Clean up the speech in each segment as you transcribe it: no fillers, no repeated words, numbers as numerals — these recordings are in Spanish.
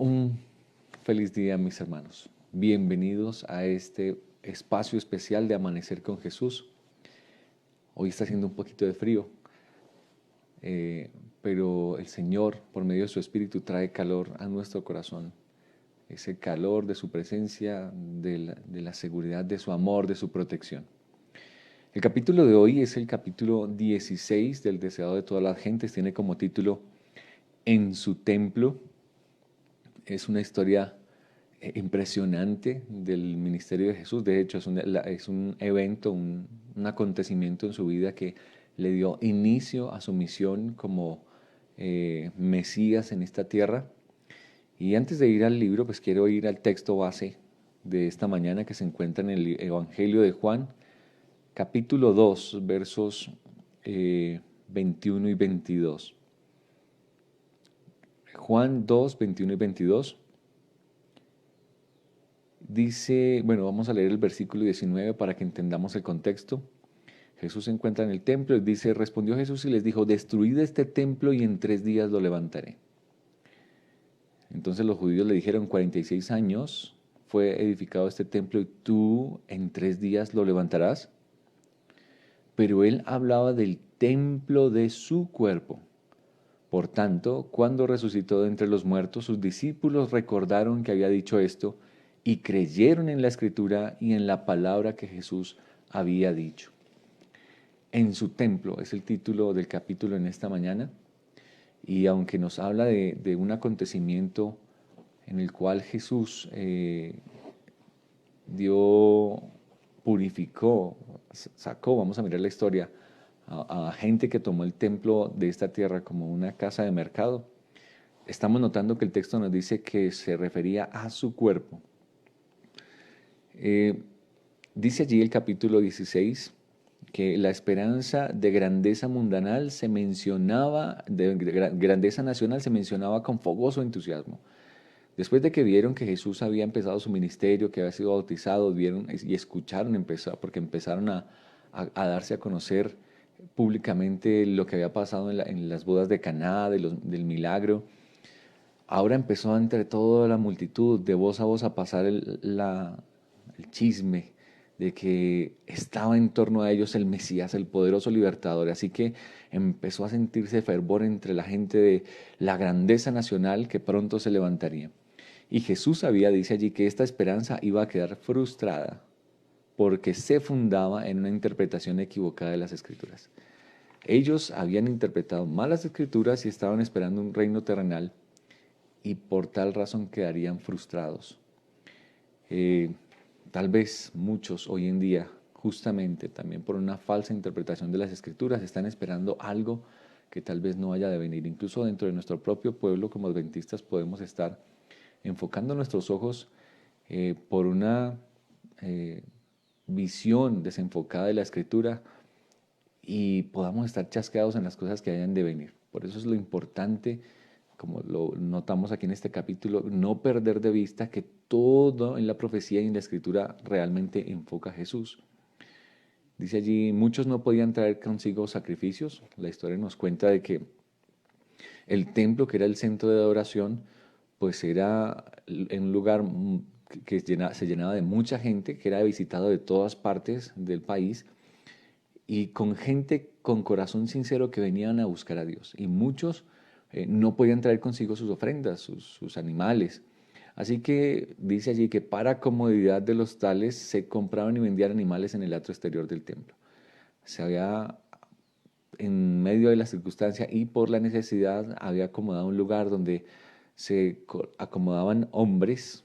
Un feliz día, mis hermanos. Bienvenidos a este espacio especial de Amanecer con Jesús. Hoy está haciendo un poquito de frío, eh, pero el Señor, por medio de su Espíritu, trae calor a nuestro corazón. Ese calor de su presencia, de la seguridad de su amor, de su protección. El capítulo de hoy es el capítulo 16 del Deseado de todas las gentes. Tiene como título En su templo. Es una historia impresionante del ministerio de Jesús. De hecho, es un evento, un acontecimiento en su vida que le dio inicio a su misión como Mesías en esta tierra. Y antes de ir al libro, pues quiero ir al texto base de esta mañana que se encuentra en el Evangelio de Juan, capítulo 2, versos 21 y 22. Juan 2, 21 y 22. Dice, bueno, vamos a leer el versículo 19 para que entendamos el contexto. Jesús se encuentra en el templo y dice, respondió Jesús y les dijo, destruid este templo y en 3 días lo levantaré. Entonces los judíos le dijeron, 46 años fue edificado este templo y tú en 3 días lo levantarás. Pero él hablaba del templo de su cuerpo. Por tanto, cuando resucitó de entre los muertos, sus discípulos recordaron que había dicho esto y creyeron en la escritura y en la palabra que Jesús había dicho. En su templo es el título del capítulo en esta mañana, y aunque nos habla de un acontecimiento en el cual Jesús purificó, sacó, vamos a mirar la historia, a gente que tomó el templo de esta tierra como una casa de mercado. Estamos notando que el texto nos dice que se refería a su cuerpo. Dice allí el capítulo 16 que la esperanza de grandeza mundanal se mencionaba, de grandeza nacional se mencionaba con fogoso entusiasmo. Después de que vieron que Jesús había empezado su ministerio, que había sido bautizado, vieron y escucharon, porque empezaron a darse a conocer públicamente lo que había pasado en las bodas de Caná, del milagro. Ahora empezó entre toda la multitud, de voz a voz, a pasar el chisme de que estaba en torno a ellos el Mesías, el poderoso libertador. Así que empezó a sentirse fervor entre la gente de la grandeza nacional que pronto se levantaría. Y Jesús dice allí, que esta esperanza iba a quedar frustrada porque se fundaba en una interpretación equivocada de las Escrituras. Ellos habían interpretado mal las Escrituras y estaban esperando un reino terrenal, y por tal razón quedarían frustrados. Tal vez muchos hoy en día, justamente también por una falsa interpretación de las Escrituras, están esperando algo que tal vez no haya de venir. Incluso dentro de nuestro propio pueblo, como adventistas, podemos estar enfocando nuestros ojos por una visión desenfocada de la Escritura, y podamos estar chasqueados en las cosas que hayan de venir. Por eso es lo importante, como lo notamos aquí en este capítulo, no perder de vista que todo en la profecía y en la Escritura realmente enfoca a Jesús. Dice allí, muchos no podían traer consigo sacrificios. La historia nos cuenta de que el templo, que era el centro de adoración, pues era en un lugar que se llenaba de mucha gente, que era visitado de todas partes del país, y con gente con corazón sincero que venían a buscar a Dios. Y muchos no podían traer consigo sus ofrendas, sus animales. Así que dice allí que para comodidad de los tales se compraban y vendían animales en el atrio exterior del templo. Se había, en medio de la circunstancia y por la necesidad, había acomodado un lugar donde se acomodaban hombres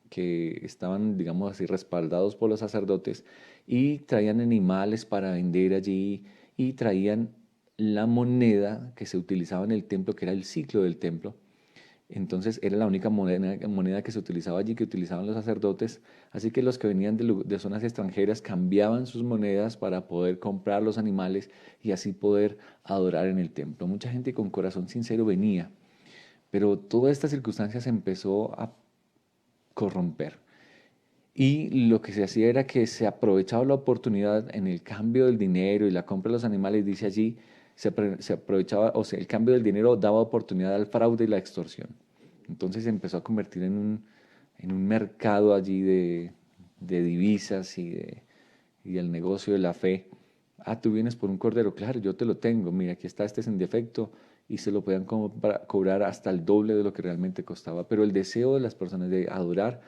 que estaban, digamos así, respaldados por los sacerdotes, y traían animales para vender allí, y traían la moneda que se utilizaba en el templo, que era el ciclo del templo. Entonces era la única moneda que se utilizaba allí, que utilizaban los sacerdotes. Así que los que venían de zonas extranjeras cambiaban sus monedas para poder comprar los animales y así poder adorar en el templo. Mucha gente con corazón sincero venía, pero toda esta circunstancia se empezó a corromper. Y lo que se hacía era que se aprovechaba la oportunidad en el cambio del dinero y la compra de los animales. Dice allí, se aprovechaba, o sea, el cambio del dinero daba oportunidad al fraude y la extorsión. Entonces se empezó a convertir en un mercado allí de divisas y el negocio de la fe. Ah, tú vienes por un cordero, claro, yo te lo tengo, mira, aquí está, este es en defecto, y se lo podían cobrar hasta el doble de lo que realmente costaba. Pero el deseo de las personas de adorar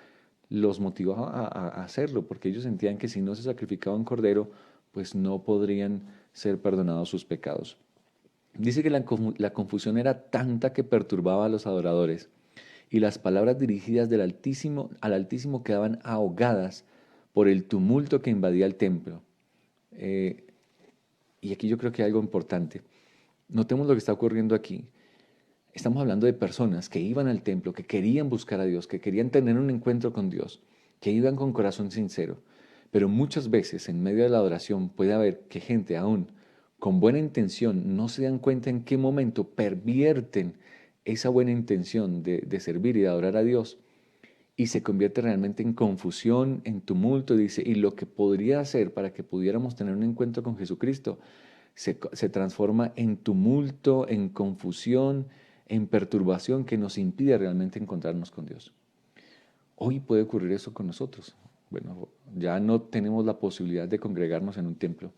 los motivaba a hacerlo, porque ellos sentían que si no se sacrificaba un cordero, pues no podrían ser perdonados sus pecados. Dice que la confusión era tanta que perturbaba a los adoradores, y las palabras dirigidas al Altísimo quedaban ahogadas por el tumulto que invadía el templo. Eh, y aquí yo creo que hay algo importante. Notemos lo que está ocurriendo aquí. Estamos hablando de personas que iban al templo, que querían buscar a Dios, que querían tener un encuentro con Dios, que iban con corazón sincero. Pero muchas veces en medio de la adoración puede haber que gente aún con buena intención no se dan cuenta en qué momento pervierten esa buena intención de servir y de adorar a Dios y se convierte realmente en confusión, en tumulto, dice, y lo que podría hacer para que pudiéramos tener un encuentro con Jesucristo se transforma en tumulto, en confusión, en perturbación que nos impide realmente encontrarnos con Dios. Hoy puede ocurrir eso con nosotros. Bueno, ya no tenemos la posibilidad de congregarnos en un templo,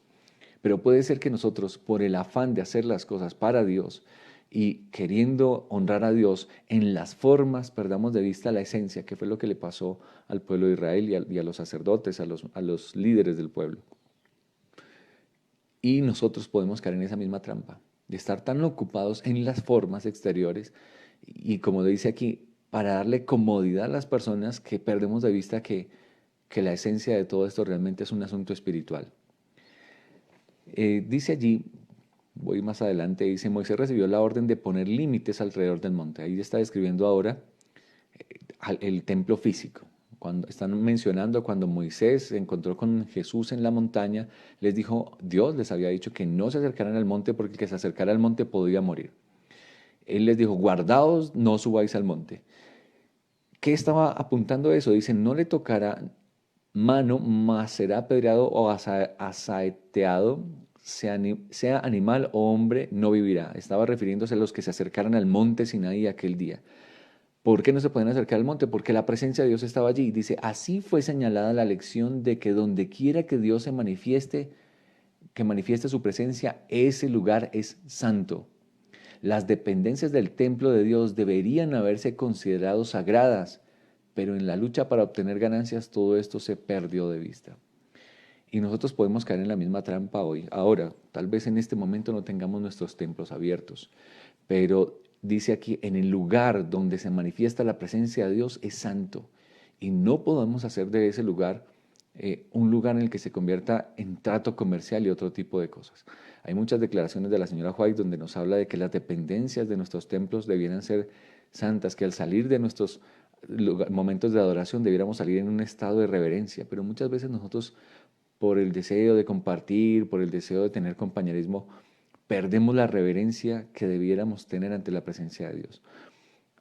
pero puede ser que nosotros, por el afán de hacer las cosas para Dios y queriendo honrar a Dios en las formas, perdamos de vista la esencia, que fue lo que le pasó al pueblo de Israel y a los sacerdotes, a los líderes del pueblo. Y nosotros podemos caer en esa misma trampa, de estar tan ocupados en las formas exteriores y como dice aquí, para darle comodidad a las personas que perdemos de vista que la esencia de todo esto realmente es un asunto espiritual. Dice allí, voy más adelante, dice, Moisés recibió la orden de poner límites alrededor del monte. Ahí está describiendo ahora el templo físico. Cuando están mencionando cuando Moisés se encontró con Jesús en la montaña, les dijo, Dios les había dicho que no se acercaran al monte porque el que se acercara al monte podía morir. Él les dijo, guardaos, no subáis al monte. ¿Qué estaba apuntando eso? Dice, no le tocará mano, mas será apedreado o asaeteado, sea animal o hombre, no vivirá. Estaba refiriéndose a los que se acercaran al monte Sinaí aquel día. ¿Por qué no se pueden acercar al monte? Porque la presencia de Dios estaba allí. Dice, así fue señalada la lección de que donde quiera que Dios se manifieste, que manifieste su presencia, ese lugar es santo. Las dependencias del templo de Dios deberían haberse considerado sagradas, pero en la lucha para obtener ganancias todo esto se perdió de vista. Y nosotros podemos caer en la misma trampa hoy. Ahora, tal vez en este momento no tengamos nuestros templos abiertos, pero dice aquí, en el lugar donde se manifiesta la presencia de Dios es santo. Y no podemos hacer de ese lugar un lugar en el que se convierta en trato comercial y otro tipo de cosas. Hay muchas declaraciones de la señora White donde nos habla de que las dependencias de nuestros templos debieran ser santas, que al salir de nuestros momentos de adoración debiéramos salir en un estado de reverencia, pero muchas veces nosotros por el deseo de compartir, por el deseo de tener compañerismo, perdemos la reverencia que debiéramos tener ante la presencia de Dios.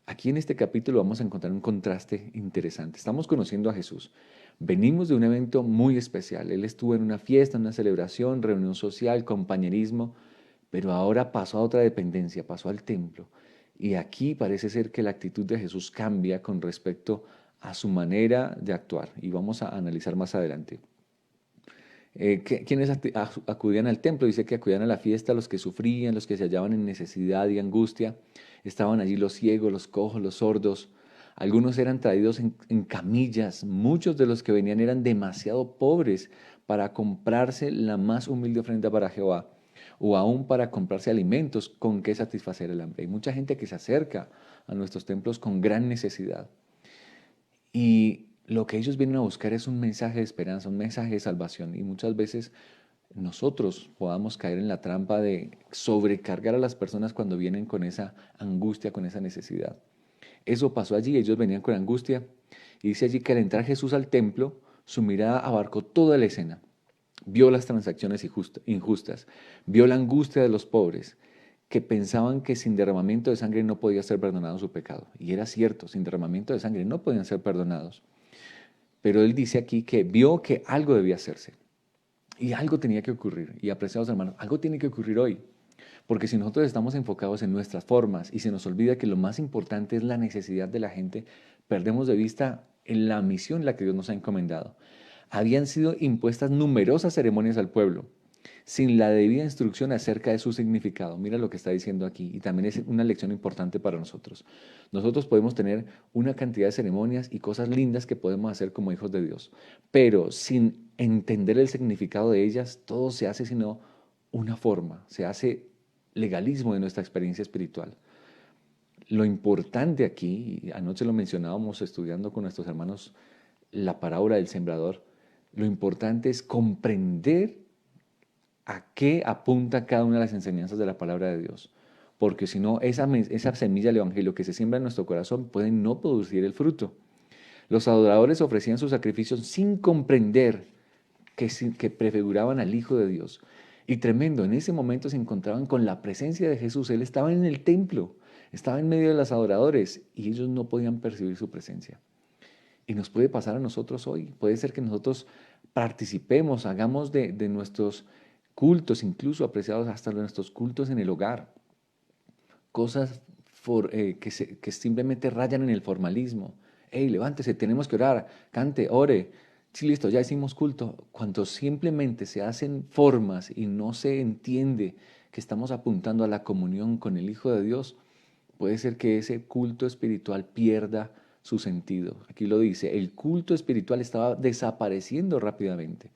Aquí en este capítulo vamos a encontrar un contraste interesante. Estamos conociendo a Jesús. Venimos de un evento muy especial. Él estuvo en una fiesta, en una celebración, reunión social, compañerismo, pero ahora pasó a otra dependencia, pasó al templo. Y aquí parece ser que la actitud de Jesús cambia con respecto a su manera de actuar. Y vamos a analizar más adelante. ¿Quiénes acudían al templo? Dice que acudían a la fiesta los que sufrían, los que se hallaban en necesidad y angustia. Estaban allí los ciegos, los cojos, los sordos. Algunos eran traídos en camillas. Muchos de los que venían eran demasiado pobres para comprarse la más humilde ofrenda para Jehová o aún para comprarse alimentos con que satisfacer el hambre. Hay mucha gente que se acerca a nuestros templos con gran necesidad. Y lo que ellos vienen a buscar es un mensaje de esperanza, un mensaje de salvación. Y muchas veces nosotros podamos caer en la trampa de sobrecargar a las personas cuando vienen con esa angustia, con esa necesidad. Eso pasó allí, ellos venían con angustia. Y dice allí que al entrar Jesús al templo, su mirada abarcó toda la escena. Vio las transacciones injustas, vio la angustia de los pobres, que pensaban que sin derramamiento de sangre no podía ser perdonado su pecado. Y era cierto, sin derramamiento de sangre no podían ser perdonados. Pero él dice aquí que vio que algo debía hacerse y algo tenía que ocurrir. Y apreciados hermanos, algo tiene que ocurrir hoy. Porque si nosotros estamos enfocados en nuestras formas y se nos olvida que lo más importante es la necesidad de la gente, perdemos de vista en la misión la que Dios nos ha encomendado. Habían sido impuestas numerosas ceremonias al pueblo, sin la debida instrucción acerca de su significado. Mira lo que está diciendo aquí, y también es una lección importante para nosotros. Nosotros podemos tener una cantidad de ceremonias y cosas lindas que podemos hacer como hijos de Dios, pero sin entender el significado de ellas, todo se hace sino una forma, se hace legalismo de nuestra experiencia espiritual. Lo importante aquí, y anoche lo mencionábamos estudiando con nuestros hermanos la parábola del sembrador, lo importante es comprender a qué apunta cada una de las enseñanzas de la palabra de Dios. Porque si no, esa semilla del Evangelio que se siembra en nuestro corazón puede no producir el fruto. Los adoradores ofrecían sus sacrificios sin comprender que prefiguraban al Hijo de Dios. Y tremendo, en ese momento se encontraban con la presencia de Jesús. Él estaba en el templo, estaba en medio de los adoradores y ellos no podían percibir su presencia. Y nos puede pasar a nosotros hoy. Puede ser que nosotros participemos, hagamos de nuestros cultos, incluso apreciados hasta de nuestros cultos en el hogar, cosas que simplemente rayan en el formalismo. Hey, levántese, tenemos que orar, cante, ore. Sí, listo, ya hicimos culto. Cuando simplemente se hacen formas y no se entiende que estamos apuntando a la comunión con el Hijo de Dios, puede ser que ese culto espiritual pierda su sentido. Aquí lo dice, el culto espiritual estaba desapareciendo rápidamente.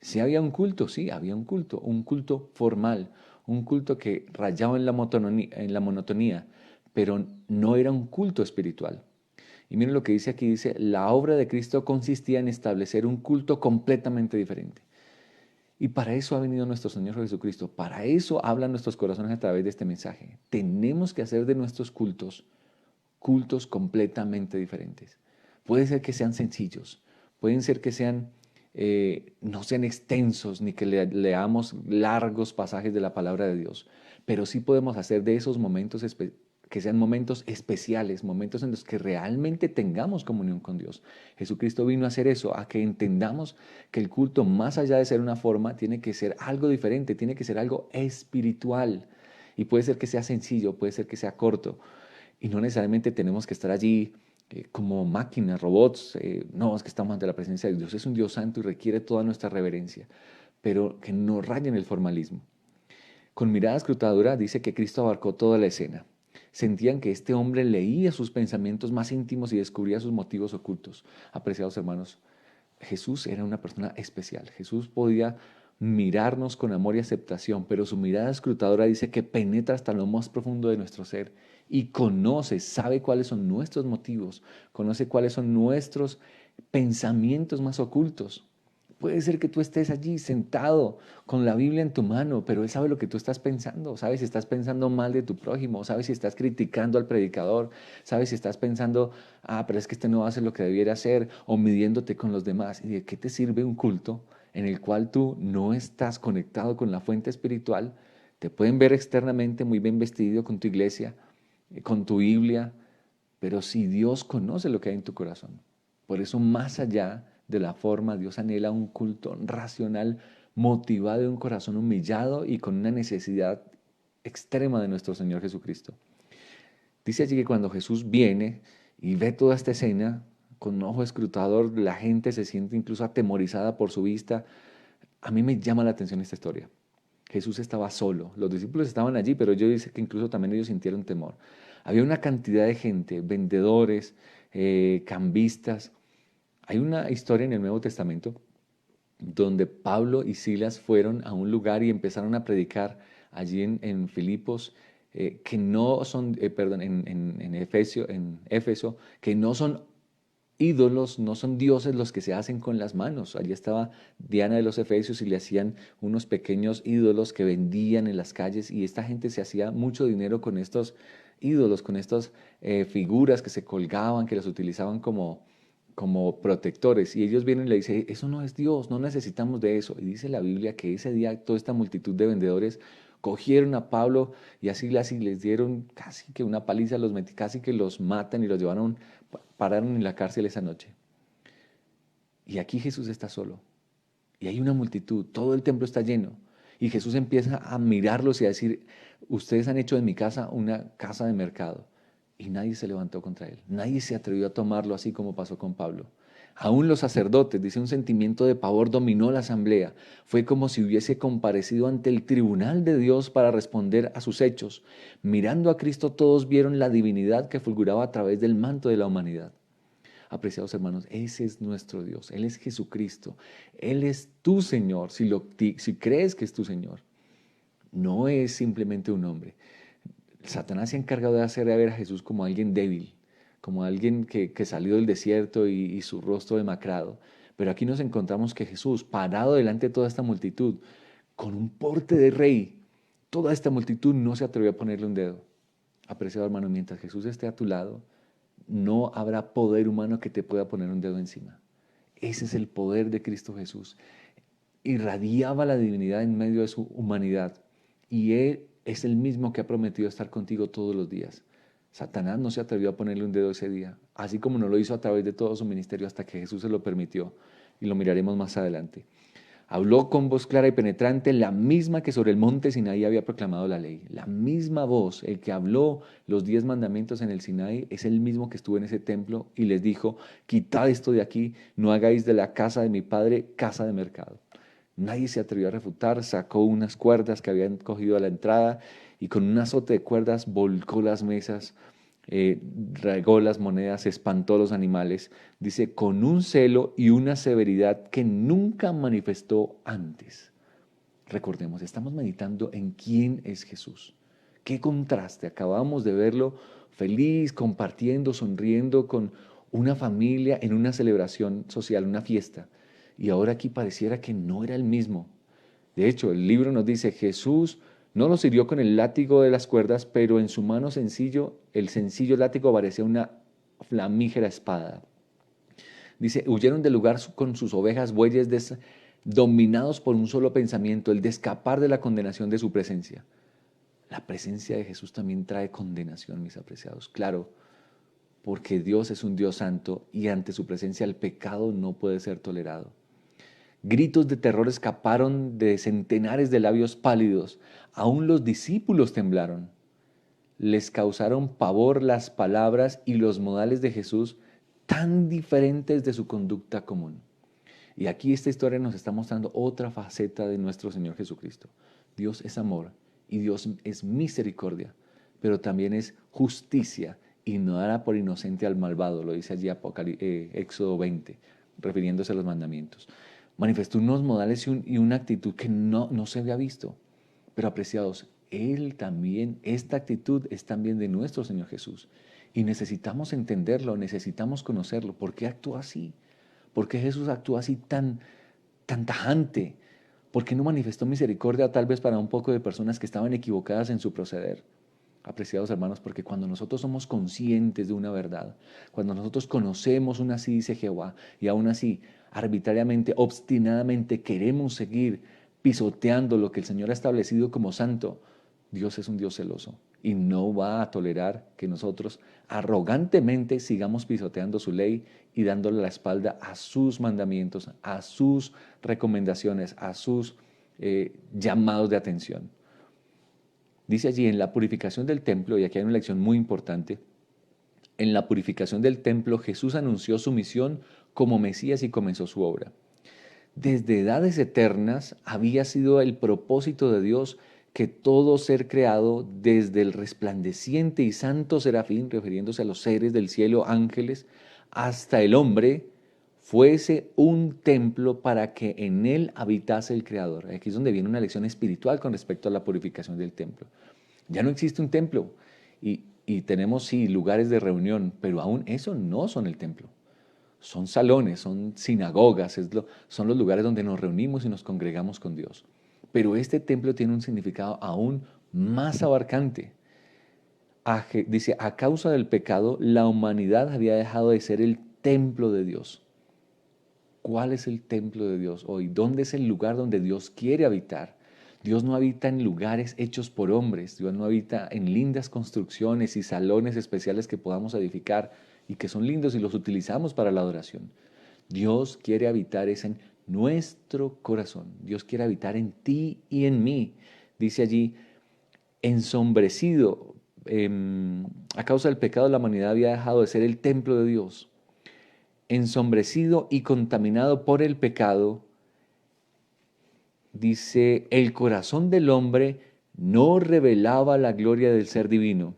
Si había un culto, sí, había un culto formal, un culto que rayaba en la monotonía, pero no era un culto espiritual. Y miren lo que dice aquí, dice, la obra de Cristo consistía en establecer un culto completamente diferente. Y para eso ha venido nuestro Señor Jesucristo, para eso hablan nuestros corazones a través de este mensaje. Tenemos que hacer de nuestros cultos cultos completamente diferentes. Puede ser que sean sencillos, pueden ser que sean, no sean extensos, ni que leamos largos pasajes de la palabra de Dios, pero sí podemos hacer de esos momentos que sean momentos especiales, momentos en los que realmente tengamos comunión con Dios. Jesucristo vino a hacer eso, a que entendamos que el culto, más allá de ser una forma, tiene que ser algo diferente, tiene que ser algo espiritual. Y puede ser que sea sencillo, puede ser que sea corto, y no necesariamente tenemos que estar allí como máquinas, robots. No, es que estamos ante la presencia de Dios. Es un Dios santo y requiere toda nuestra reverencia, pero que no rayen el formalismo. Con mirada escrutadora dice que Cristo abarcó toda la escena. Sentían que este hombre leía sus pensamientos más íntimos y descubría sus motivos ocultos. Apreciados hermanos, Jesús era una persona especial. Jesús podía mirarnos con amor y aceptación, pero su mirada escrutadora dice que penetra hasta lo más profundo de nuestro ser y conoce, sabe cuáles son nuestros motivos, conoce cuáles son nuestros pensamientos más ocultos. Puede ser que tú estés allí sentado con la Biblia en tu mano, pero Él sabe lo que tú estás pensando, sabe si estás pensando mal de tu prójimo, sabe si estás criticando al predicador, sabe si estás pensando, pero es que este no hace lo que debiera hacer, o midiéndote con los demás. ¿Y de qué te sirve un culto en el cual tú no estás conectado con la fuente espiritual? Te pueden ver externamente muy bien vestido con tu iglesia, con tu Biblia, pero si Dios conoce lo que hay en tu corazón. Por eso, más allá de la forma, Dios anhela un culto racional, motivado de un corazón humillado y con una necesidad extrema de nuestro Señor Jesucristo. Dice allí que cuando Jesús viene y ve toda esta escena, con un ojo escrutador, la gente se siente incluso atemorizada por su vista. A mí me llama la atención esta historia. Jesús estaba solo, los discípulos estaban allí, pero yo dice que incluso también ellos sintieron temor. Había una cantidad de gente, vendedores, cambistas. Hay una historia en el Nuevo Testamento donde Pablo y Silas fueron a un lugar y empezaron a predicar allí en Filipos, que no son, perdón, en Éfeso, que no son ídolos, no son dioses los que se hacen con las manos. Allí estaba Diana de los Efesios y le hacían unos pequeños ídolos que vendían en las calles y esta gente se hacía mucho dinero con estos ídolos, con estas figuras que se colgaban, que las utilizaban como protectores. Y ellos vienen y le dicen, eso no es Dios, no necesitamos de eso. Y dice la Biblia que ese día toda esta multitud de vendedores cogieron a Pablo y así les dieron casi que una paliza, casi que los matan y los llevaron, pararon en la cárcel esa noche. Y aquí Jesús está solo. Y hay una multitud, todo el templo está lleno. Y Jesús empieza a mirarlos y a decir, ustedes han hecho de mi casa una casa de mercado. Y nadie se levantó contra él. Nadie se atrevió a tomarlo así como pasó con Pablo. Aún los sacerdotes, dice, un sentimiento de pavor dominó la asamblea. Fue como si hubiese comparecido ante el tribunal de Dios para responder a sus hechos. Mirando a Cristo, todos vieron la divinidad que fulguraba a través del manto de la humanidad. Apreciados hermanos, ese es nuestro Dios. Él es Jesucristo. Él es tu Señor, si crees que es tu Señor. No es simplemente un hombre. Satanás se ha encargado de hacer ver a Jesús como alguien débil, como alguien que salió del desierto y su rostro demacrado. Pero aquí nos encontramos que Jesús, parado delante de toda esta multitud, con un porte de rey, toda esta multitud no se atrevió a ponerle un dedo. Apreciado hermano, mientras Jesús esté a tu lado, no habrá poder humano que te pueda poner un dedo encima. Ese es el poder de Cristo Jesús. Irradiaba la divinidad en medio de su humanidad y Él es el mismo que ha prometido estar contigo todos los días. Satanás no se atrevió a ponerle un dedo ese día, así como no lo hizo a través de todo su ministerio hasta que Jesús se lo permitió, y lo miraremos más adelante. Habló con voz clara y penetrante, la misma que sobre el monte Sinaí había proclamado la ley. La misma voz, el que habló los 10 mandamientos en el Sinaí, es el mismo que estuvo en ese templo y les dijo, quitad esto de aquí, no hagáis de la casa de mi padre casa de mercado. Nadie se atrevió a refutar, sacó unas cuerdas que habían cogido a la entrada y con un azote de cuerdas volcó las mesas, regó las monedas, espantó a los animales, dice, con un celo y una severidad que nunca manifestó antes. Recordemos, estamos meditando en quién es Jesús. Qué contraste, acabamos de verlo feliz, compartiendo, sonriendo con una familia en una celebración social, una fiesta. Y ahora aquí pareciera que no era el mismo. De hecho, el libro nos dice, Jesús no los hirió con el látigo de las cuerdas, pero en su mano el sencillo látigo parecía una flamígera espada. Dice, huyeron del lugar con sus ovejas, bueyes, dominados por un solo pensamiento, el de escapar de la condenación de su presencia. La presencia de Jesús también trae condenación, mis apreciados. Claro, porque Dios es un Dios santo y ante su presencia el pecado no puede ser tolerado. Gritos de terror escaparon de centenares de labios pálidos. Aún los discípulos temblaron. Les causaron pavor las palabras y los modales de Jesús tan diferentes de su conducta común. Y aquí esta historia nos está mostrando otra faceta de nuestro Señor Jesucristo. Dios es amor y Dios es misericordia, pero también es justicia y no dará por inocente al malvado, lo dice allí Éxodo 20, refiriéndose a los mandamientos. Manifestó unos modales y una actitud que no se había visto. Pero apreciados, Él también, esta actitud es también de nuestro Señor Jesús. Y necesitamos entenderlo, necesitamos conocerlo. ¿Por qué actúa así? ¿Por qué Jesús actúa así tan tajante? ¿Por qué no manifestó misericordia tal vez para un poco de personas que estaban equivocadas en su proceder? Apreciados hermanos, porque cuando nosotros somos conscientes de una verdad, cuando nosotros conocemos una así dice Jehová, y aún así arbitrariamente, obstinadamente queremos seguir pisoteando lo que el Señor ha establecido como santo, Dios es un Dios celoso y no va a tolerar que nosotros arrogantemente sigamos pisoteando su ley y dándole la espalda a sus mandamientos, a sus recomendaciones, a sus llamados de atención. Dice allí, en la purificación del templo, y aquí hay una lección muy importante, en la purificación del templo Jesús anunció su misión como Mesías y comenzó su obra. Desde edades eternas había sido el propósito de Dios que todo ser creado, desde el resplandeciente y santo serafín, refiriéndose a los seres del cielo, ángeles, hasta el hombre, fuese un templo para que en él habitase el Creador. Aquí es donde viene una lección espiritual con respecto a la purificación del templo. Ya no existe un templo y tenemos sí lugares de reunión, pero aún eso no son el templo. Son salones, son sinagogas, son los lugares donde nos reunimos y nos congregamos con Dios. Pero este templo tiene un significado aún más abarcante. Dice, a causa del pecado, la humanidad había dejado de ser el templo de Dios. ¿Cuál es el templo de Dios hoy? ¿Dónde es el lugar donde Dios quiere habitar? Dios no habita en lugares hechos por hombres. Dios no habita en lindas construcciones y salones especiales que podamos edificar y que son lindos y los utilizamos para la adoración. Dios quiere habitar es en nuestro corazón. Dios quiere habitar en ti y en mí. Dice allí, ensombrecido, a causa del pecado la humanidad había dejado de ser el templo de Dios. Ensombrecido y contaminado por el pecado, dice, el corazón del hombre no revelaba la gloria del ser divino,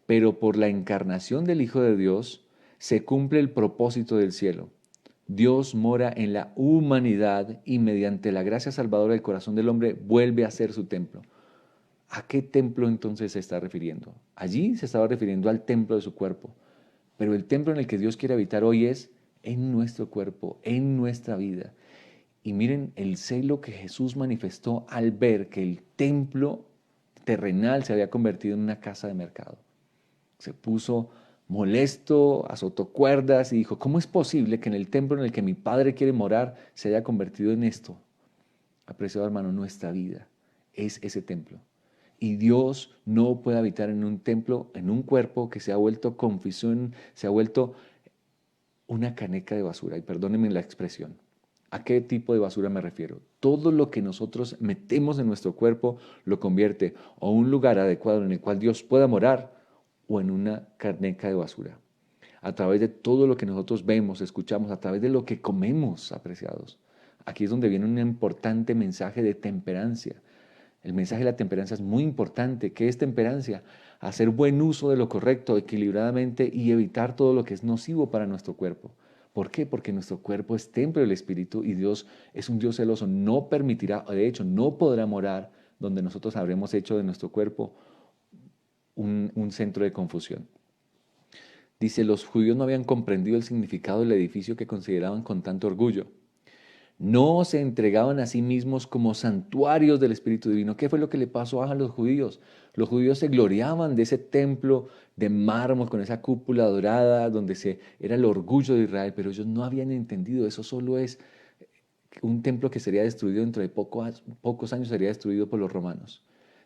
pero por la encarnación del Hijo de Dios se cumple el propósito del cielo. Dios mora en la humanidad y mediante la gracia salvadora del corazón del hombre vuelve a ser su templo. ¿A qué templo entonces se está refiriendo? Allí se estaba refiriendo al templo de su cuerpo, pero el templo en el que Dios quiere habitar hoy es en nuestro cuerpo, en nuestra vida. Y miren el celo que Jesús manifestó al ver que el templo terrenal se había convertido en una casa de mercado. Se puso molesto, azotó cuerdas y dijo, ¿cómo es posible que en el templo en el que mi Padre quiere morar se haya convertido en esto? Apreciado hermano, nuestra vida es ese templo. Y Dios no puede habitar en un templo, en un cuerpo que se ha vuelto confusión, se ha vuelto una caneca de basura. Y perdónenme la expresión. ¿A qué tipo de basura me refiero? Todo lo que nosotros metemos en nuestro cuerpo lo convierte o un lugar adecuado en el cual Dios pueda morar o en una caneca de basura. A través de todo lo que nosotros vemos, escuchamos, a través de lo que comemos, apreciados. Aquí es donde viene un importante mensaje de temperancia. El mensaje de la temperancia es muy importante. ¿Qué es temperancia? Hacer buen uso de lo correcto, equilibradamente y evitar todo lo que es nocivo para nuestro cuerpo. ¿Por qué? Porque nuestro cuerpo es templo del Espíritu y Dios es un Dios celoso. No permitirá, de hecho, no podrá morar donde nosotros habremos hecho de nuestro cuerpo un centro de confusión. Dice, los judíos no habían comprendido el significado del edificio que consideraban con tanto orgullo. No se entregaban a sí mismos como santuarios del Espíritu Divino. ¿Qué fue lo que le pasó a los judíos? Los judíos se gloriaban de ese templo de mármol con esa cúpula dorada donde era el orgullo de Israel, pero ellos no habían entendido. Eso solo es un templo que sería destruido dentro de pocos años, sería destruido por los romanos.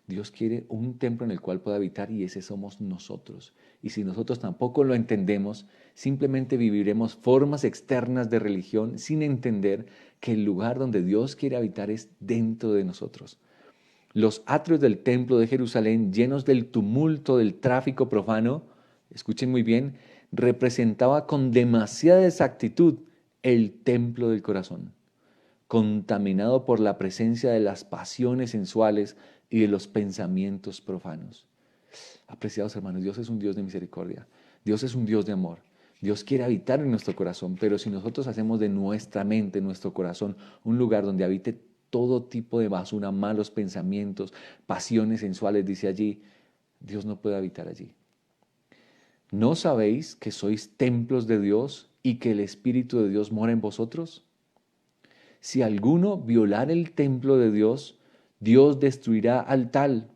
Dios quiere un templo en el cual pueda habitar y ese somos nosotros. Y si nosotros tampoco lo entendemos, simplemente viviremos formas externas de religión sin entender que el lugar donde Dios quiere habitar es dentro de nosotros. Los atrios del templo de Jerusalén, llenos del tumulto del tráfico profano, escuchen muy bien, representaba con demasiada exactitud el templo del corazón, contaminado por la presencia de las pasiones sensuales y de los pensamientos profanos. Apreciados hermanos, Dios es un Dios de misericordia, Dios es un Dios de amor. Dios quiere habitar en nuestro corazón, pero si nosotros hacemos de nuestra mente, nuestro corazón, un lugar donde habite todo tipo de basura, malos pensamientos, pasiones sensuales, dice allí, Dios no puede habitar allí. ¿No sabéis que sois templos de Dios y que el Espíritu de Dios mora en vosotros? Si alguno violar el templo de Dios, Dios destruirá al tal,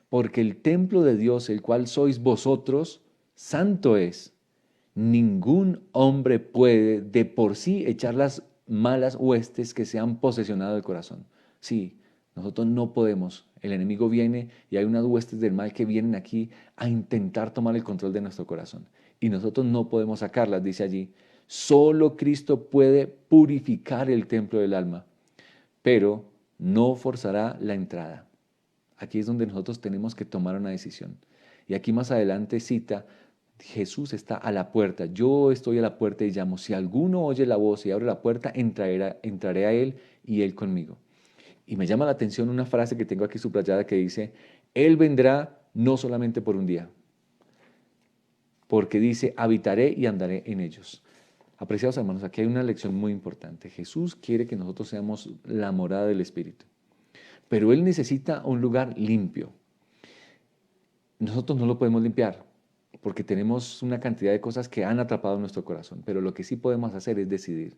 porque el templo de Dios, el cual sois vosotros, santo es. Ningún hombre puede de por sí echar las malas huestes que se han posesionado del corazón. Sí, nosotros no podemos. El enemigo viene y hay unas huestes del mal que vienen aquí a intentar tomar el control de nuestro corazón. Y nosotros no podemos sacarlas, dice allí. Solo Cristo puede purificar el templo del alma, pero no forzará la entrada. Aquí es donde nosotros tenemos que tomar una decisión. Y aquí más adelante cita, Jesús está a la puerta. Yo estoy a la puerta y llamo. Si alguno oye la voz y abre la puerta, entraré a él y él conmigo. Y me llama la atención una frase que tengo aquí subrayada que dice, Él vendrá no solamente por un día, porque dice, habitaré y andaré en ellos. Apreciados hermanos, aquí hay una lección muy importante. Jesús quiere que nosotros seamos la morada del Espíritu, pero Él necesita un lugar limpio. Nosotros no lo podemos limpiar porque tenemos una cantidad de cosas que han atrapado nuestro corazón, pero lo que sí podemos hacer es decidir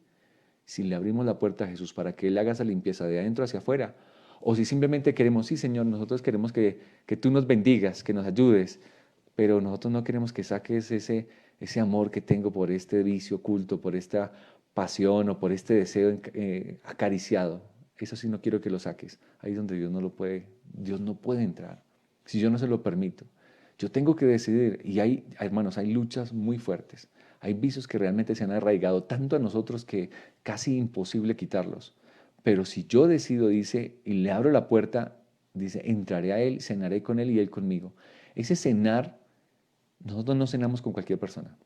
si le abrimos la puerta a Jesús para que Él haga esa limpieza de adentro hacia afuera, o si simplemente queremos, sí Señor, nosotros queremos que tú nos bendigas, que nos ayudes, pero nosotros no queremos que saques ese amor que tengo por este vicio oculto, por esta pasión o por este deseo acariciado. Eso sí no quiero que lo saques. Ahí es donde Dios no puede entrar, si yo no se lo permito. Yo tengo que decidir, y hermanos, hay luchas muy fuertes. Hay vicios que realmente se han arraigado tanto a nosotros que casi imposible quitarlos. Pero si yo decido, dice, y le abro la puerta, dice, entraré a Él, cenaré con Él y Él conmigo. Ese cenar, nosotros no cenamos con cualquier persona.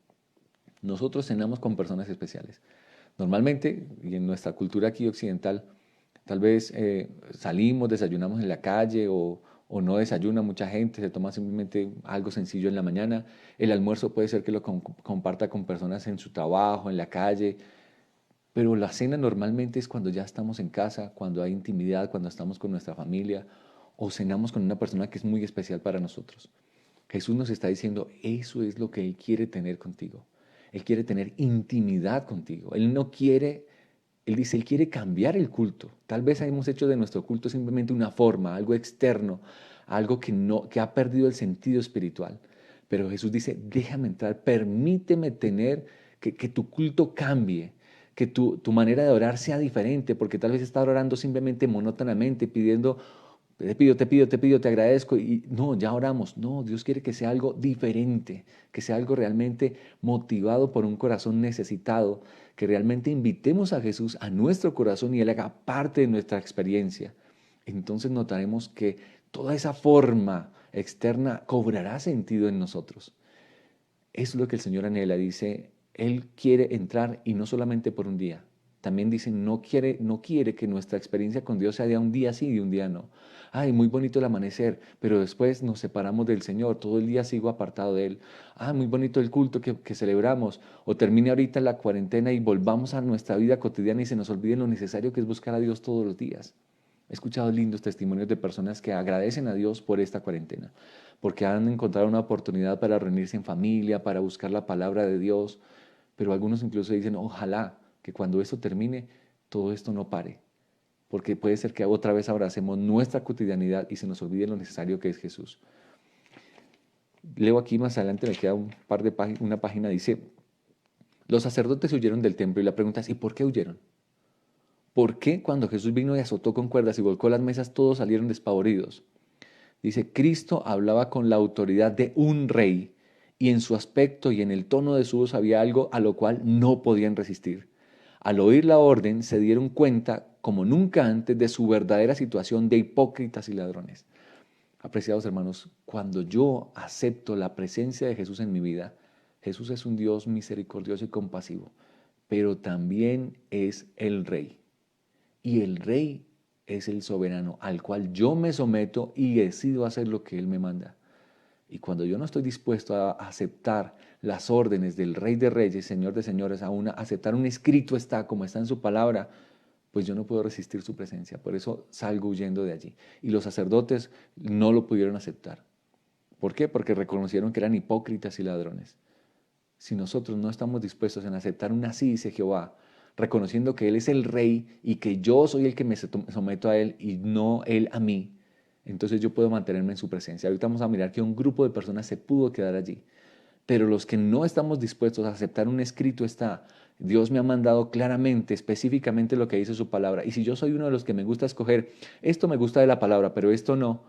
Nosotros cenamos con personas especiales. Normalmente, y en nuestra cultura aquí occidental, tal vez salimos, desayunamos en la calle o no desayuna mucha gente, se toma simplemente algo sencillo en la mañana. El almuerzo puede ser que lo comparta con personas en su trabajo, en la calle, pero la cena normalmente es cuando ya estamos en casa, cuando hay intimidad, cuando estamos con nuestra familia o cenamos con una persona que es muy especial para nosotros. Jesús nos está diciendo, eso es lo que Él quiere tener contigo. Él quiere tener intimidad contigo. Él no quiere, Él dice, Él quiere cambiar el culto. Tal vez hemos hecho de nuestro culto simplemente una forma, algo externo, algo que, no, que ha perdido el sentido espiritual. Pero Jesús dice, déjame entrar, permíteme tener, que tu culto cambie, que tu manera de orar sea diferente, porque tal vez estás orando simplemente monótonamente, pidiendo te pido, te pido, te pido, te agradezco. Y no, ya oramos. No, Dios quiere que sea algo diferente, que sea algo realmente motivado por un corazón necesitado, que realmente invitemos a Jesús a nuestro corazón y Él haga parte de nuestra experiencia. Entonces notaremos que toda esa forma externa cobrará sentido en nosotros. Eso es lo que el Señor anhela. Dice, Él quiere entrar y no solamente por un día. También dice, no quiere que nuestra experiencia con Dios sea de un día sí y de un día no. Ay, muy bonito el amanecer, pero después nos separamos del Señor, todo el día sigo apartado de Él. Ah, muy bonito el culto que celebramos, o termine ahorita la cuarentena y volvamos a nuestra vida cotidiana y se nos olvide lo necesario que es buscar a Dios todos los días. He escuchado lindos testimonios de personas que agradecen a Dios por esta cuarentena, porque han encontrado una oportunidad para reunirse en familia, para buscar la palabra de Dios, pero algunos incluso dicen, ojalá que cuando esto termine, todo esto no pare, porque puede ser que otra vez abracemos nuestra cotidianidad y se nos olvide lo necesario que es Jesús. Leo aquí más adelante, me queda un par de páginas, una página dice, los sacerdotes huyeron del templo y la pregunta es, ¿y por qué huyeron? ¿Por qué cuando Jesús vino y azotó con cuerdas y volcó las mesas todos salieron despavoridos? Dice, Cristo hablaba con la autoridad de un rey y en su aspecto y en el tono de su voz había algo a lo cual no podían resistir. Al oír la orden se dieron cuenta, como nunca antes, de su verdadera situación de hipócritas y ladrones. Apreciados hermanos, cuando yo acepto la presencia de Jesús en mi vida, Jesús es un Dios misericordioso y compasivo, pero también es el Rey. Y el Rey es el soberano al cual yo me someto y decido hacer lo que Él me manda. Y cuando yo no estoy dispuesto a aceptar las órdenes del Rey de Reyes, Señor de Señores, a aceptar un escrito está como está en su palabra, pues yo no puedo resistir su presencia. Por eso salgo huyendo de allí. Y los sacerdotes no lo pudieron aceptar. ¿Por qué? Porque reconocieron que eran hipócritas y ladrones. Si nosotros no estamos dispuestos en aceptar un así, dice Jehová, reconociendo que Él es el Rey y que yo soy el que me someto a Él y no Él a mí, entonces yo puedo mantenerme en su presencia. Ahorita vamos a mirar que un grupo de personas se pudo quedar allí. Pero los que no estamos dispuestos a aceptar un escrito está, Dios me ha mandado claramente, específicamente lo que dice su palabra. Y si yo soy uno de los que me gusta escoger, esto me gusta de la palabra, pero esto no,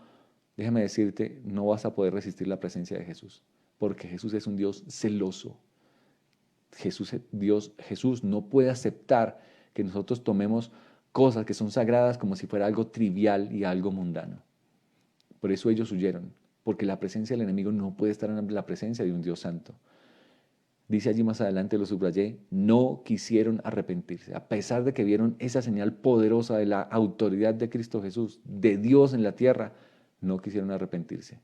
déjame decirte, no vas a poder resistir la presencia de Jesús, porque Jesús es un Dios celoso. Jesús no puede aceptar que nosotros tomemos cosas que son sagradas como si fuera algo trivial y algo mundano. Por eso ellos huyeron, porque la presencia del enemigo no puede estar en la presencia de un Dios santo. Dice allí más adelante, lo subrayé, no quisieron arrepentirse, a pesar de que vieron esa señal poderosa de la autoridad de Cristo Jesús, de Dios en la tierra, no quisieron arrepentirse.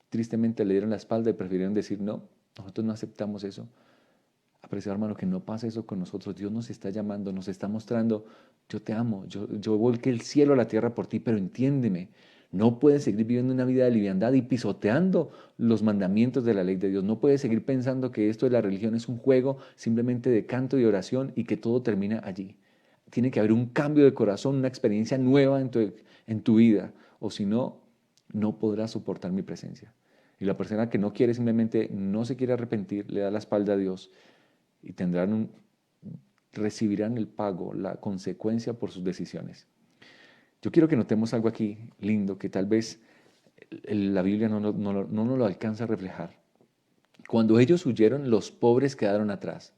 Tristemente le dieron la espalda y prefirieron decir, no, nosotros no aceptamos eso. Apreciado hermano, que no pase eso con nosotros. Dios nos está llamando, nos está mostrando, yo te amo, yo volqué el cielo a la tierra por ti, pero entiéndeme, no puedes seguir viviendo una vida de liviandad y pisoteando los mandamientos de la ley de Dios. No puedes seguir pensando que esto de la religión es un juego simplemente de canto y oración y que todo termina allí. Tiene que haber un cambio de corazón, una experiencia nueva en tu vida, o si no, no podrás soportar mi presencia. Y la persona que no quiere simplemente, no se quiere arrepentir, le da la espalda a Dios y recibirán el pago, la consecuencia por sus decisiones. Yo quiero que notemos algo aquí lindo que tal vez la Biblia no nos lo alcanza a reflejar. Cuando ellos huyeron, los pobres quedaron atrás.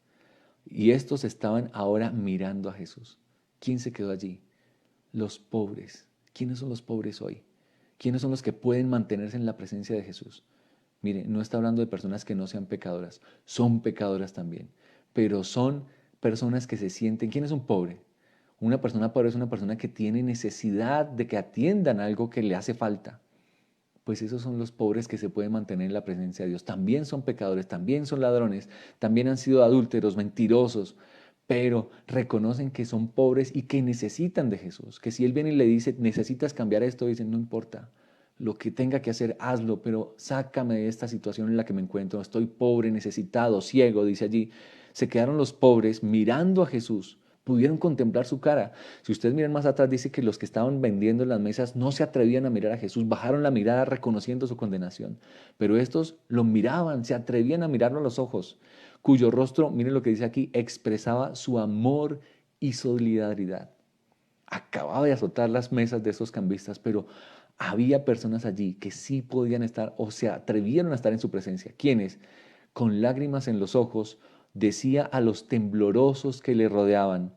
Y estos estaban ahora mirando a Jesús. ¿Quién se quedó allí? Los pobres. ¿Quiénes son los pobres hoy? ¿Quiénes son los que pueden mantenerse en la presencia de Jesús? Mire, no está hablando de personas que no sean pecadoras. Son pecadoras también. Pero son personas que se sienten... ¿Quién es un pobre? Una persona pobre es una persona que tiene necesidad de que atiendan algo que le hace falta. Pues esos son los pobres que se pueden mantener en la presencia de Dios. También son pecadores, también son ladrones, también han sido adúlteros, mentirosos, pero reconocen que son pobres y que necesitan de Jesús. Que si Él viene y le dice, necesitas cambiar esto, dicen, no importa, lo que tenga que hacer, hazlo, pero sácame de esta situación en la que me encuentro. Estoy pobre, necesitado, ciego, dice allí. Se quedaron los pobres mirando a Jesús. Pudieron contemplar su cara. Si ustedes miran más atrás, dice que los que estaban vendiendo en las mesas no se atrevían a mirar a Jesús, bajaron la mirada reconociendo su condenación. Pero estos lo miraban, se atrevían a mirarlo a los ojos, cuyo rostro, miren lo que dice aquí, expresaba su amor y solidaridad. Acababa de azotar las mesas de esos cambistas, pero había personas allí que sí podían estar o se atrevieron a estar en su presencia. ¿Quiénes? Con lágrimas en los ojos, decía a los temblorosos que le rodeaban,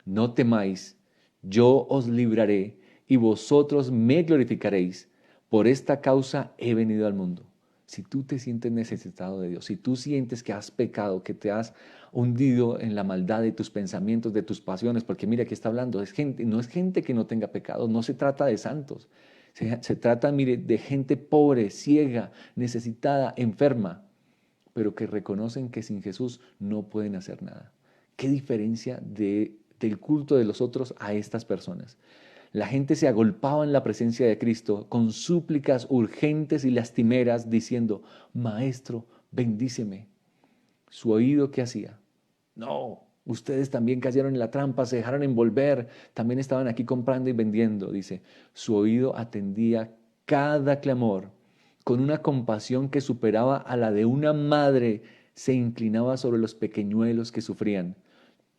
no temáis, yo os libraré y vosotros me glorificaréis. Por esta causa he venido al mundo. Si tú te sientes necesitado de Dios, si tú sientes que has pecado, que te has hundido en la maldad de tus pensamientos, de tus pasiones, porque mira, aquí está hablando, es gente, no es gente que no tenga pecado, no se trata de santos, se trata, mire, de gente pobre, ciega, necesitada, enferma, pero que reconocen que sin Jesús no pueden hacer nada. ¿Qué diferencia del culto de los otros a estas personas? La gente se agolpaba en la presencia de Cristo con súplicas urgentes y lastimeras diciendo, Maestro, bendíceme. ¿Su oído qué hacía? No, ustedes también cayeron en la trampa, se dejaron envolver, también estaban aquí comprando y vendiendo, dice. Su oído atendía cada clamor con una compasión que superaba a la de una madre, se inclinaba sobre los pequeñuelos que sufrían.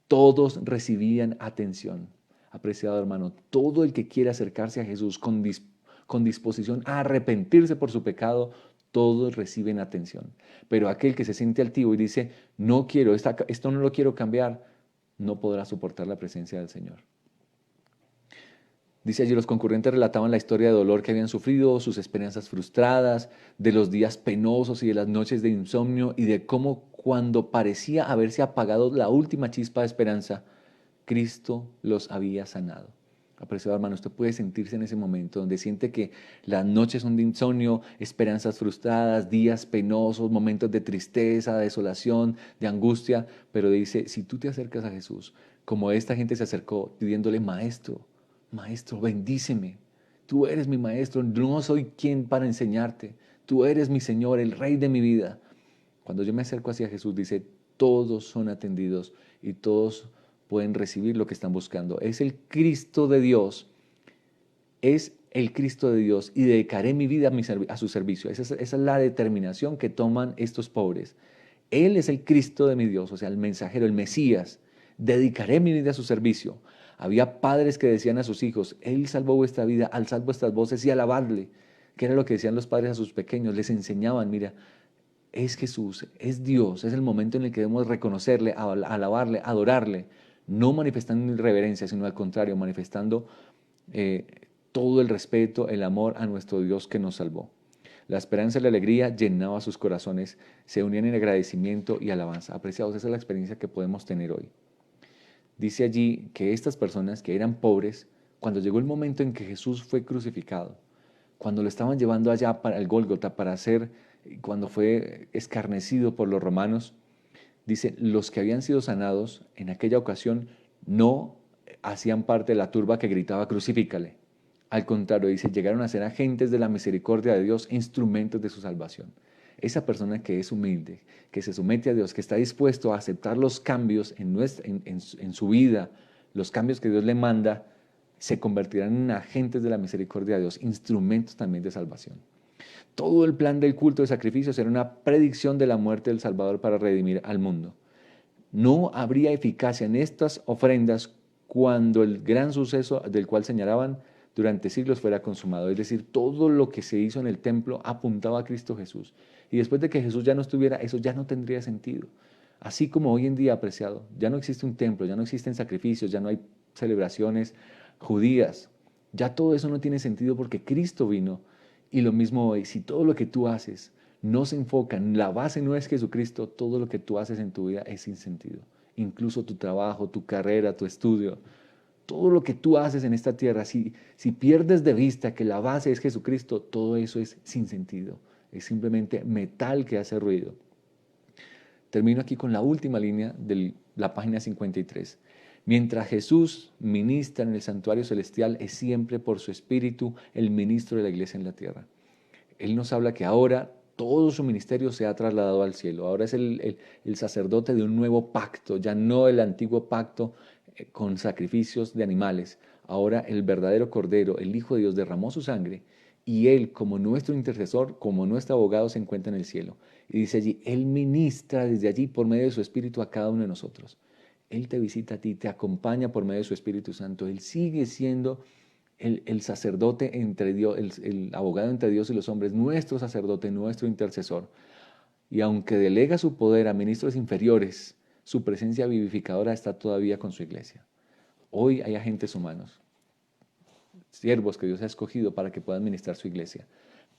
Todos recibían atención. Apreciado hermano, todo el que quiere acercarse a Jesús con disposición a arrepentirse por su pecado, todos reciben atención. Pero aquel que se siente altivo y dice, no quiero, esto no lo quiero cambiar, no podrá soportar la presencia del Señor. Dice allí, los concurrentes relataban la historia de dolor que habían sufrido, sus esperanzas frustradas, de los días penosos y de las noches de insomnio y de cómo cuando parecía haberse apagado la última chispa de esperanza, Cristo los había sanado. Apreciado hermano, usted puede sentirse en ese momento donde siente que las noches son de insomnio, esperanzas frustradas, días penosos, momentos de tristeza, de desolación, de angustia, pero dice, si tú te acercas a Jesús, como esta gente se acercó pidiéndole, Maestro, Maestro, bendíceme. Tú eres mi maestro, no soy quien para enseñarte. Tú eres mi Señor, el Rey de mi vida. Cuando yo me acerco hacia Jesús, dice, todos son atendidos y todos pueden recibir lo que están buscando. Es el Cristo de Dios, es el Cristo de Dios y dedicaré mi vida a su servicio. Esa es la determinación que toman estos pobres. Él es el Cristo de mi Dios, o sea, el mensajero, el Mesías. Dedicaré mi vida a su servicio. Había padres que decían a sus hijos, Él salvó vuestra vida, alzad vuestras voces y alabadle. Que era lo que decían los padres a sus pequeños, les enseñaban, mira, es Jesús, es Dios, es el momento en el que debemos reconocerle, alabarle, adorarle, no manifestando irreverencia, sino al contrario, manifestando eh, todo el respeto, el amor a nuestro Dios que nos salvó. La esperanza y la alegría llenaba sus corazones, se unían en agradecimiento y alabanza. Apreciados, esa es la experiencia que podemos tener hoy. Dice allí que estas personas que eran pobres, cuando llegó el momento en que Jesús fue crucificado, cuando lo estaban llevando allá para el Gólgota, cuando fue escarnecido por los romanos, dice, los que habían sido sanados en aquella ocasión no hacían parte de la turba que gritaba, crucifícale. Al contrario, dice, llegaron a ser agentes de la misericordia de Dios, instrumentos de su salvación. Esa persona que es humilde, que se somete a Dios, que está dispuesto a aceptar los cambios en su vida, los cambios que Dios le manda, se convertirán en agentes de la misericordia de Dios, instrumentos también de salvación. Todo el plan del culto de sacrificios era una predicción de la muerte del Salvador para redimir al mundo. No habría eficacia en estas ofrendas cuando el gran suceso del cual señalaban durante siglos fuera consumado. Es decir, todo lo que se hizo en el templo apuntaba a Cristo Jesús. Y después de que Jesús ya no estuviera, eso ya no tendría sentido. Así como hoy en día, apreciado, ya no existe un templo, ya no existen sacrificios, ya no hay celebraciones judías. Ya todo eso no tiene sentido porque Cristo vino. Y lo mismo hoy, si todo lo que tú haces no se enfoca, la base no es Jesucristo, todo lo que tú haces en tu vida es sin sentido. Incluso tu trabajo, tu carrera, tu estudio, todo lo que tú haces en esta tierra, si pierdes de vista que la base es Jesucristo, todo eso es sin sentido. Es simplemente metal que hace ruido. Termino aquí con la última línea de la página 53. Mientras Jesús ministra en el santuario celestial, es siempre por su Espíritu el ministro de la iglesia en la tierra. Él nos habla que ahora todo su ministerio se ha trasladado al cielo. Ahora es el sacerdote de un nuevo pacto, ya no el antiguo pacto con sacrificios de animales. Ahora el verdadero Cordero, el Hijo de Dios, derramó su sangre y Él, como nuestro intercesor, como nuestro abogado, se encuentra en el cielo. Y dice allí, Él ministra desde allí por medio de su Espíritu a cada uno de nosotros. Él te visita a ti, te acompaña por medio de su Espíritu Santo. Él sigue siendo el sacerdote entre Dios, el abogado entre Dios y los hombres, nuestro sacerdote, nuestro intercesor. Y aunque delega su poder a ministros inferiores, su presencia vivificadora está todavía con su iglesia. Hoy hay agentes humanos, siervos que Dios ha escogido para que puedan ministrar su iglesia.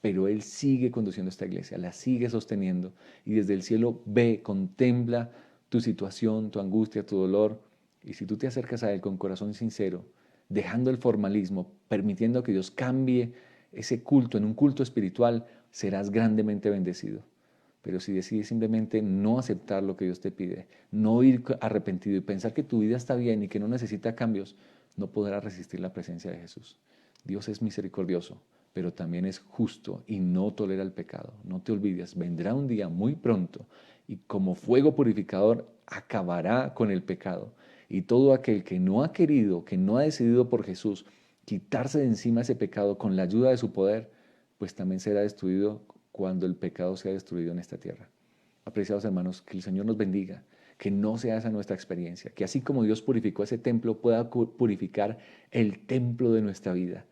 Pero Él sigue conduciendo esta iglesia, la sigue sosteniendo y desde el cielo ve, contempla tu situación, tu angustia, tu dolor. Y si tú te acercas a Él con corazón sincero, dejando el formalismo, permitiendo que Dios cambie ese culto en un culto espiritual, serás grandemente bendecido. Pero si decides simplemente no aceptar lo que Dios te pide, no ir arrepentido y pensar que tu vida está bien y que no necesita cambios, no podrás resistir la presencia de Jesús. Dios es misericordioso, pero también es justo y no tolera el pecado. No te olvides, vendrá un día muy pronto y como fuego purificador acabará con el pecado. Y todo aquel que no ha querido, que no ha decidido por Jesús quitarse de encima ese pecado con la ayuda de su poder, pues también será destruido cuando el pecado sea destruido en esta tierra. Apreciados hermanos, que el Señor nos bendiga, que no sea esa nuestra experiencia, que así como Dios purificó ese templo, pueda purificar el templo de nuestra vida.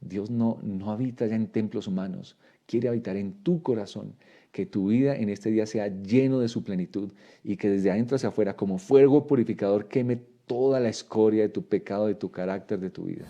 Dios no habita ya en templos humanos, quiere habitar en tu corazón, que tu vida en este día sea lleno de su plenitud y que desde adentro hacia afuera, como fuego purificador, queme toda la escoria de tu pecado, de tu carácter, de tu vida.